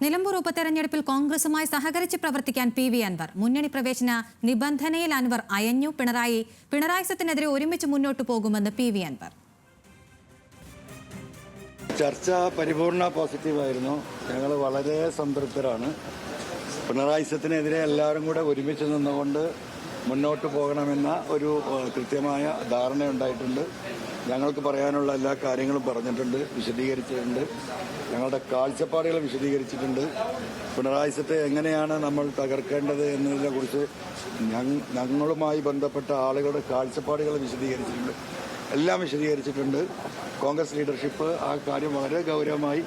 നിലമ്പൂർ ഉപതെരഞ്ഞെടുപ്പിൽ കോൺഗ്രസുമായി സഹകരിച്ച് പ്രവർത്തിക്കാൻ പി.വി. അൻവർ. മുന്നണി പ്രവേശന നിബന്ധനയിൽ അൻവർ അയഞ്ഞു. പിണറായി സത്തിനെതിരെ ഒരുമിച്ച് മുന്നോട്ടു പോകുമെന്ന് പി.വി. അൻവർ. ചർച്ച പരിപൂർണ പോസിറ്റീവായിരുന്നു. ഞങ്ങൾ വളരെ സംതൃപ്തരാണ്. പിണറായി സത്തിനെതിരെ എല്ലാവരും കൂടെ ഒരുമിച്ച് നിന്നുകൊണ്ട് മുന്നോട്ട് പോകണമെന്ന ഒരു കൃത്യമായ ധാരണയുണ്ടായിട്ടുണ്ട്. ഞങ്ങൾക്ക് പറയാനുള്ള എല്ലാ കാര്യങ്ങളും പറഞ്ഞിട്ടുണ്ട്, വിശദീകരിച്ചിട്ടുണ്ട്. ഞങ്ങളുടെ കാഴ്ചപ്പാടുകൾ വിശദീകരിച്ചിട്ടുണ്ട്. പിണറായി സത്തെ എങ്ങനെയാണ് നമ്മൾ തകർക്കേണ്ടത് എന്നതിനെക്കുറിച്ച് ഞങ്ങളുമായി ബന്ധപ്പെട്ട ആളുകളുടെ കാഴ്ചപ്പാടുകൾ വിശദീകരിച്ചിട്ടുണ്ട്, എല്ലാം വിശദീകരിച്ചിട്ടുണ്ട്. കോൺഗ്രസ് ലീഡർഷിപ്പ് ആ കാര്യം വളരെ ഗൗരവമായി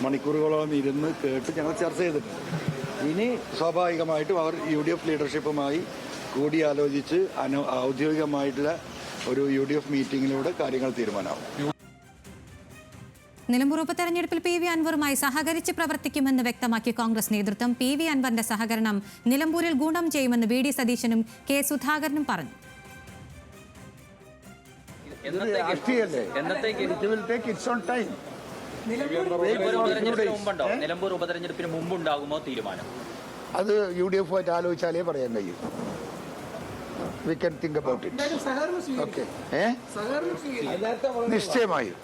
മണിക്കൂറുകളോളം ഇരുന്ന് കേട്ട് ഞങ്ങൾ ചർച്ച ചെയ്തിട്ടുണ്ട്. ഇനി സ്വാഭാവികമായിട്ടും അവർ UDF ലീഡർഷിപ്പുമായി കൂടിയാലോചിച്ച് ഔദ്യോഗികമായിട്ടുള്ള ഒരു UDF മീറ്റിംഗിലൂടെ കാര്യങ്ങൾ തീരുമാനമാവും. നിലമ്പൂർ ഉപതെരഞ്ഞെടുപ്പിൽ പി.വി. അൻവറുമായി സഹകരിച്ച് പ്രവർത്തിക്കുമെന്ന് വ്യക്തമാക്കി കോൺഗ്രസ് നേതൃത്വം. പി.വി. അൻവറിന്റെ സഹകരണം നിലമ്പൂരിൽ ഗുണം ചെയ്യുമെന്ന് വി.ഡി. സതീശനും കെ. സുധാകരനും പറഞ്ഞു. നിലമ്പൂർ ഉപതെരഞ്ഞെടുപ്പിന് മുമ്പുണ്ടാകുമോ തീരുമാനം? അത് UDF ആയിട്ട് ആലോചിച്ചാലേ പറയാൻ കഴിയും. We can think about it. Okay. നിശ്ചയമായും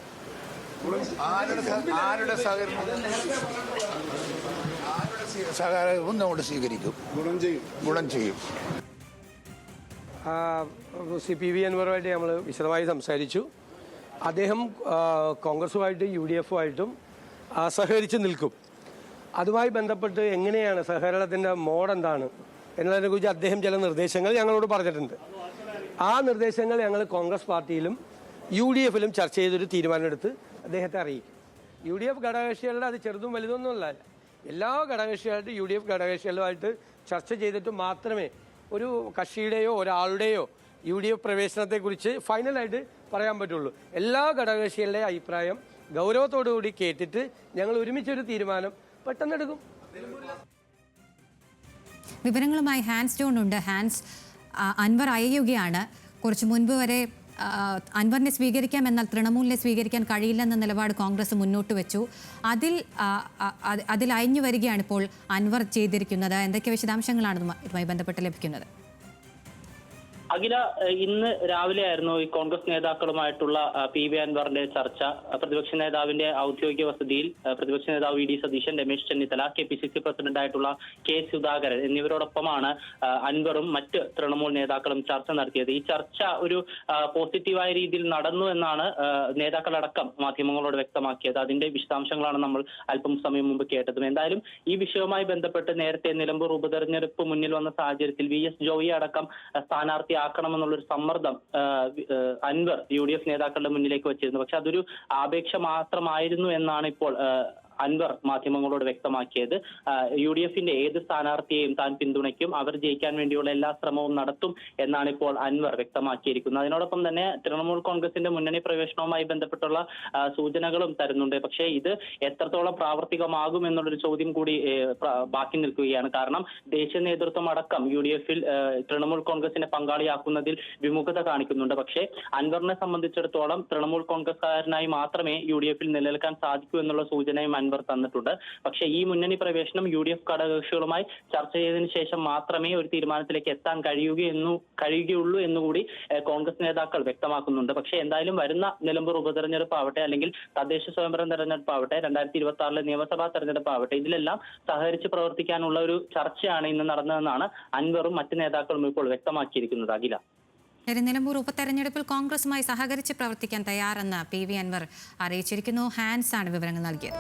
സഹകരണവും നമ്മൾ സ്വീകരിക്കും, ഗുണം ചെയ്യും. പി.വി. അൻവറുമായിട്ട് നമ്മൾ വിശദമായി സംസാരിച്ചു. അദ്ദേഹം കോൺഗ്രസുമായിട്ടും UDF-ഉമായിട്ടും സഹകരിച്ച് നിൽക്കും. അതുമായി ബന്ധപ്പെട്ട് എങ്ങനെയാണ് സഹകരണത്തിൻ്റെ മോഡ് എന്താണ് എന്നതിനെക്കുറിച്ച് അദ്ദേഹം ചില നിർദ്ദേശങ്ങൾ ഞങ്ങളോട് പറഞ്ഞിട്ടുണ്ട്. ആ നിർദ്ദേശങ്ങൾ ഞങ്ങൾ കോൺഗ്രസ് പാർട്ടിയിലും UDF-ലും ചർച്ച ചെയ്തൊരു തീരുമാനമെടുത്ത് അദ്ദേഹത്തെ അറിയിക്കും. UDF ഘടകകക്ഷികളുടെ അത് ചെറുതും വലുതൊന്നുമല്ല, എല്ലാ ഘടകകക്ഷികളായിട്ട് UDF ഘടകകക്ഷികളുമായിട്ട് ചർച്ച ചെയ്തിട്ട് മാത്രമേ ഒരു കക്ഷിയുടെയോ ഒരാളുടെയോ UDF പ്രവേശനത്തെക്കുറിച്ച് ഫൈനലായിട്ട് പറയാൻ പറ്റുള്ളൂ. എല്ലാ ഘടകകക്ഷികളുടെ അഭിപ്രായം ഗൗരവത്തോടുകൂടി കേട്ടിട്ട് ഞങ്ങൾ ഒരുമിച്ചൊരു തീരുമാനം പെട്ടെന്നെടുക്കും. വിവരങ്ങളുമായി ഹാൻസ് ജോൺ ഉണ്ട്. ഹാൻസ്, അൻവർ അയയുകയാണ്. കുറച്ചു മുൻപ് വരെ അൻവറിനെ സ്വീകരിക്കാം, എന്നാൽ തൃണമൂലിനെ സ്വീകരിക്കാൻ കഴിയില്ലെന്ന നിലപാട് കോൺഗ്രസ് മുന്നോട്ട് വെച്ചു. അതിൽ അയഞ്ഞു വരികയാണ് ഇപ്പോൾ അൻവർ ചെയ്തിരിക്കുന്നത്. എന്തൊക്കെ വിശദാംശങ്ങളാണ് ഇതുമായി ബന്ധപ്പെട്ട് ലഭിക്കുന്നത്? അഖില, ഇന്ന് രാവിലെ ആയിരുന്നു ഈ കോൺഗ്രസ് നേതാക്കളുമായിട്ടുള്ള പി.വി. അൻവറിന്റെ ചർച്ച. പ്രതിപക്ഷ നേതാവിന്റെ ഔദ്യോഗിക വസതിയിൽ പ്രതിപക്ഷ നേതാവ് വി.ഡി. സതീശൻ, രമേശ് ചെന്നിത്തല, KPCC പ്രസിഡന്റായിട്ടുള്ള കെ. സുധാകരൻ എന്നിവരോടൊപ്പമാണ് അൻവറും മറ്റ് തൃണമൂൽ നേതാക്കളും ചർച്ച നടത്തിയത്. ഈ ചർച്ച ഒരു പോസിറ്റീവായ രീതിയിൽ നടന്നു എന്നാണ് നേതാക്കളടക്കം മാധ്യമങ്ങളോട് വ്യക്തമാക്കിയത്. അതിന്റെ വിശദാംശങ്ങളാണ് നമ്മൾ അല്പം സമയം മുമ്പ് കേട്ടതും. എന്തായാലും ഈ വിഷയവുമായി ബന്ധപ്പെട്ട് നേരത്തെ നിലമ്പൂർ ഉപതെരഞ്ഞെടുപ്പ് മുന്നിൽ വന്ന സാഹചര്യത്തിൽ VS ജോയിയെ അടക്കം സ്ഥാനാർത്ഥി ആക്കണമെന്നുള്ളൊരു സമ്മർദ്ദം അൻവർ UDF നേതാക്കളുടെ മുന്നിലേക്ക് വച്ചിരുന്നു. പക്ഷെ അതൊരു അപേക്ഷ മാത്രമായിരുന്നു എന്നാണ് ഇപ്പോൾ അൻവർ മാധ്യമങ്ങളോട് വ്യക്തമാക്കിയത്. UDF-ന്റെ ഏത് സ്ഥാനാർത്ഥിയെയും താൻ പിന്തുണയ്ക്കും, അവർ ജയിക്കാൻ വേണ്ടിയുള്ള എല്ലാ ശ്രമവും നടത്തും എന്നാണ് ഇപ്പോൾ അൻവർ വ്യക്തമാക്കിയിരിക്കുന്നത്. അതിനോടൊപ്പം തന്നെ തൃണമൂൽ കോൺഗ്രസിന്റെ മുന്നണി പ്രവേശനവുമായി ബന്ധപ്പെട്ടുള്ള സൂചനകളും തരുന്നുണ്ട്. പക്ഷേ ഇത് എത്രത്തോളം പ്രാവർത്തികമാകും എന്നുള്ളൊരു ചോദ്യം കൂടി ബാക്കി നിൽക്കുകയാണ്. കാരണം ദേശീയ നേതൃത്വം അടക്കം UDF-ൽ തൃണമൂൽ കോൺഗ്രസിനെ പങ്കാളിയാക്കുന്നതിൽ വിമുഖത കാണിക്കുന്നുണ്ട്. പക്ഷേ അൻവറിനെ സംബന്ധിച്ചിടത്തോളം തൃണമൂൽ കോൺഗ്രസ്സുകാരനായി മാത്രമേ UDF-ൽ നിലനിൽക്കാൻ സാധിക്കൂ എന്നുള്ള സൂചനയും അൻവർ തന്നിട്ടുണ്ട്. പക്ഷേ ഈ മുന്നണി പ്രവേശനം UDF ഘടകകക്ഷികളുമായി ചർച്ച ചെയ്തതിനു ശേഷം മാത്രമേ ഒരു തീരുമാനത്തിലേക്ക് എത്താൻ കഴിയുകയുള്ളൂ എന്നുകൂടി കോൺഗ്രസ് നേതാക്കൾ വ്യക്തമാക്കുന്നുണ്ട്. പക്ഷേ എന്തായാലും വരുന്ന നിലമ്പൂർ ഉപതെരഞ്ഞെടുപ്പ് ആവട്ടെ, അല്ലെങ്കിൽ തദ്ദേശ സ്വയംഭരണ തെരഞ്ഞെടുപ്പ് ആവട്ടെ, 2026 നിയമസഭാ തെരഞ്ഞെടുപ്പ് ആവട്ടെ, ഇതിലെല്ലാം സഹകരിച്ച് പ്രവർത്തിക്കാനുള്ള ഒരു ചർച്ചയാണ് ഇന്ന് നടന്നതെന്നാണ് അൻവറും മറ്റ് നേതാക്കളും ഇപ്പോൾ വ്യക്തമാക്കിയിരിക്കുന്നത്. അഖില, നിലമ്പൂർ ഉപതെരഞ്ഞെടുപ്പിൽ കോൺഗ്രസുമായി സഹകരിച്ച് പ്രവർത്തിക്കാൻ തയ്യാറെന്ന് പി.വി. അൻവർ അറിയിച്ചിരിക്കുന്നു. ഹാൻസ് ആണ് വിവരങ്ങൾ നൽകിയത്.